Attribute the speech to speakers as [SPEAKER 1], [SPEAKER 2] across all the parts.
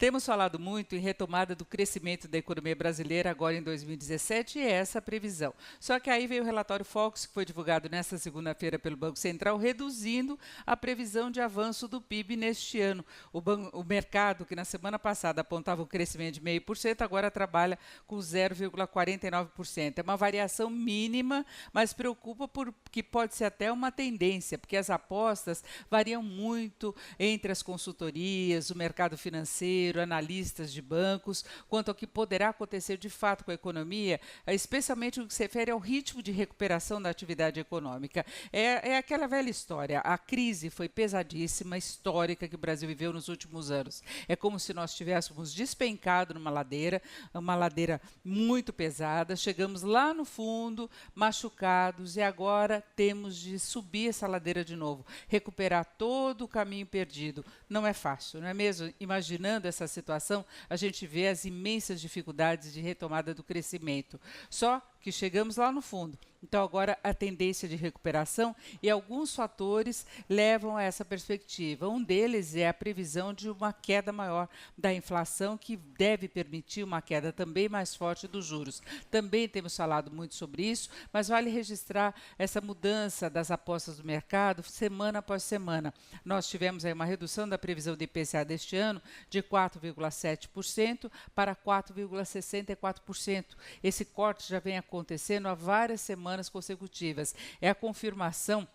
[SPEAKER 1] Temos falado muito em retomada do crescimento da economia brasileira agora em 2017 e essa a previsão. Só que aí veio o relatório Focus, que foi divulgado nesta segunda-feira pelo Banco Central, reduzindo a previsão de avanço do PIB neste ano. O mercado, que na semana passada apontava um crescimento de 0,5%, agora trabalha com 0,49%. É uma variação mínima, mas preocupa porque pode ser até uma tendência, porque as apostas variam muito entre as consultorias, o mercado financeiro, analistas de bancos, quanto ao que poderá acontecer de fato com a economia, especialmente no que se refere ao ritmo de recuperação da atividade econômica. É aquela velha história, a crise foi pesadíssima, histórica, que o Brasil viveu nos últimos anos. É como se nós tivéssemos despencado numa ladeira, uma ladeira muito pesada, chegamos lá no fundo, machucados, e agora temos de subir essa ladeira de novo, recuperar todo o caminho perdido. Não é fácil, não é mesmo? Imaginando essa situação, a gente vê as imensas dificuldades de retomada do crescimento. Só que chegamos lá no fundo. Então, agora a tendência de recuperação e alguns fatores levam a essa perspectiva. Um deles é a previsão de uma queda maior da inflação, que deve permitir uma queda também mais forte dos juros. Também temos falado muito sobre isso, mas vale registrar essa mudança das apostas do mercado semana após semana. Nós tivemos aí uma redução da previsão do IPCA deste ano de 4,7% para 4,64%. Esse corte já vem acontecendo há várias semanas consecutivas. É a confirmação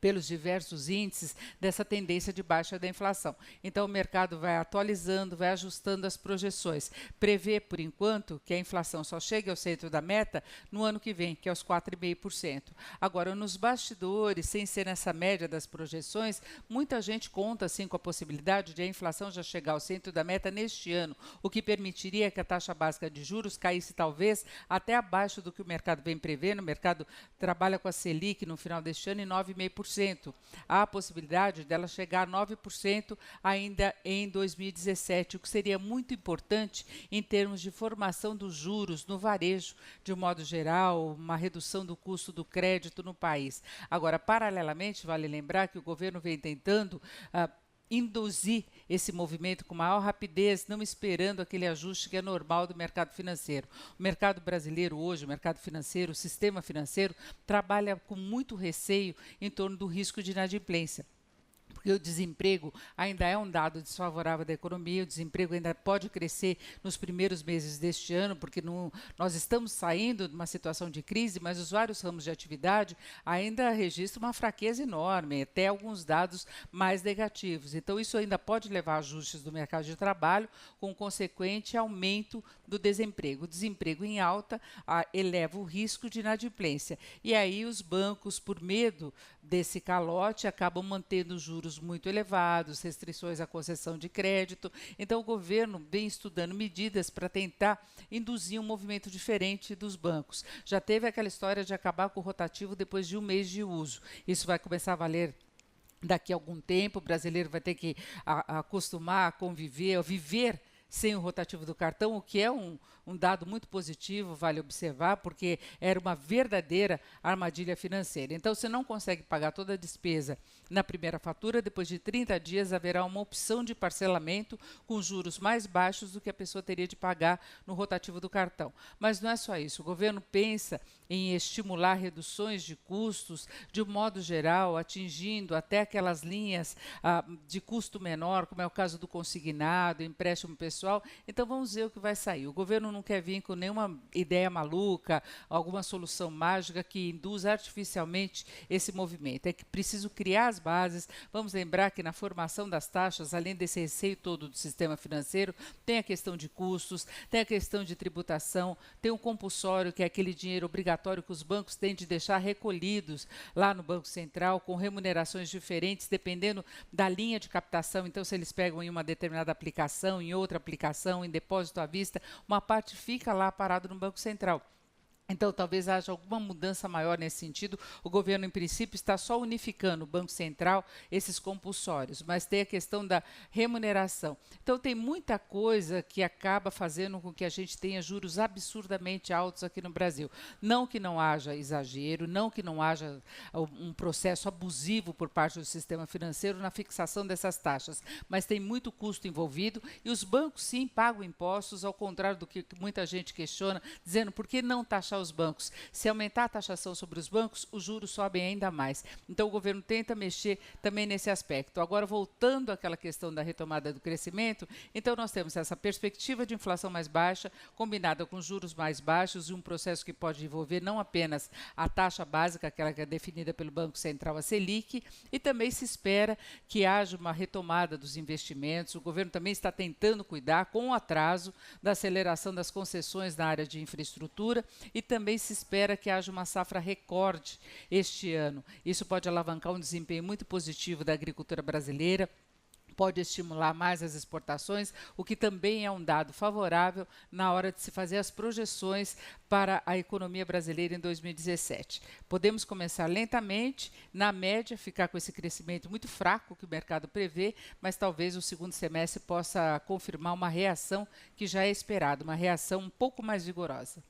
[SPEAKER 1] pelos diversos índices dessa tendência de baixa da inflação. Então, o mercado vai atualizando, vai ajustando as projeções. Prevê, por enquanto, que a inflação só chegue ao centro da meta no ano que vem, que é os 4,5%. Agora, nos bastidores, sem ser nessa média das projeções, muita gente conta assim com a possibilidade de a inflação já chegar ao centro da meta neste ano, o que permitiria que a taxa básica de juros caísse talvez até abaixo do que o mercado vem prevendo. O mercado trabalha com a Selic no final deste ano em 9,5%. Há a possibilidade dela chegar a 9% ainda em 2017, o que seria muito importante em termos de formação dos juros no varejo, de um modo geral, uma redução do custo do crédito no país. Agora, paralelamente, vale lembrar que o governo vem tentando induzir esse movimento com maior rapidez, não esperando aquele ajuste que é normal do mercado financeiro. O mercado brasileiro hoje, o mercado financeiro, o sistema financeiro, trabalha com muito receio em torno do risco de inadimplência. Porque o desemprego ainda é um dado desfavorável da economia, o desemprego ainda pode crescer nos primeiros meses deste ano, porque nós estamos saindo de uma situação de crise, mas os vários ramos de atividade ainda registram uma fraqueza enorme, até alguns dados mais negativos. Então, isso ainda pode levar a ajustes do mercado de trabalho, com consequente aumento do desemprego. O desemprego em alta eleva o risco de inadimplência. E aí os bancos, por medo desse calote, acabam mantendo os juros muito elevados, restrições à concessão de crédito. Então, o governo vem estudando medidas para tentar induzir um movimento diferente dos bancos. Já teve aquela história de acabar com o rotativo depois de um mês de uso. Isso vai começar a valer daqui a algum tempo. O brasileiro vai ter que acostumar a conviver, a viver sem o rotativo do cartão, o que é um dado muito positivo, vale observar, porque era uma verdadeira armadilha financeira. Então, você não consegue pagar toda a despesa na primeira fatura, depois de 30 dias haverá uma opção de parcelamento com juros mais baixos do que a pessoa teria de pagar no rotativo do cartão. Mas não é só isso, o governo pensa em estimular reduções de custos, de um modo geral, atingindo até aquelas linhas de custo menor, como é o caso do consignado, empréstimo pessoal. Então, vamos ver o que vai sair. O governo não quer vir com nenhuma ideia maluca, alguma solução mágica que induza artificialmente esse movimento. É que preciso criar as bases. Vamos lembrar que na formação das taxas, além desse receio todo do sistema financeiro, tem a questão de custos, tem a questão de tributação, tem um compulsório, que é aquele dinheiro obrigatório que os bancos têm de deixar recolhidos lá no Banco Central, com remunerações diferentes, dependendo da linha de captação. Então, se eles pegam em uma determinada aplicação, em outra aplicação, em depósito à vista, uma parte fica lá parado no Banco Central. Então, talvez haja alguma mudança maior nesse sentido. O governo, em princípio, está só unificando o Banco Central, esses compulsórios, mas tem a questão da remuneração. Então, tem muita coisa que acaba fazendo com que a gente tenha juros absurdamente altos aqui no Brasil. Não que não haja exagero, não que não haja um processo abusivo por parte do sistema financeiro na fixação dessas taxas, mas tem muito custo envolvido e os bancos, sim, pagam impostos, ao contrário do que muita gente questiona, dizendo por que não taxar os bancos. Se aumentar a taxação sobre os bancos, os juros sobem ainda mais. Então, o governo tenta mexer também nesse aspecto. Agora, voltando àquela questão da retomada do crescimento, então nós temos essa perspectiva de inflação mais baixa, combinada com juros mais baixos e um processo que pode envolver não apenas a taxa básica, aquela que é definida pelo Banco Central, a Selic, e também se espera que haja uma retomada dos investimentos. O governo também está tentando cuidar, com o atraso, da aceleração das concessões na área de infraestrutura e também se espera que haja uma safra recorde este ano. Isso pode alavancar um desempenho muito positivo da agricultura brasileira, pode estimular mais as exportações, o que também é um dado favorável na hora de se fazer as projeções para a economia brasileira em 2017. Podemos começar lentamente, na média, ficar com esse crescimento muito fraco que o mercado prevê, mas talvez o segundo semestre possa confirmar uma reação que já é esperada, uma reação um pouco mais vigorosa.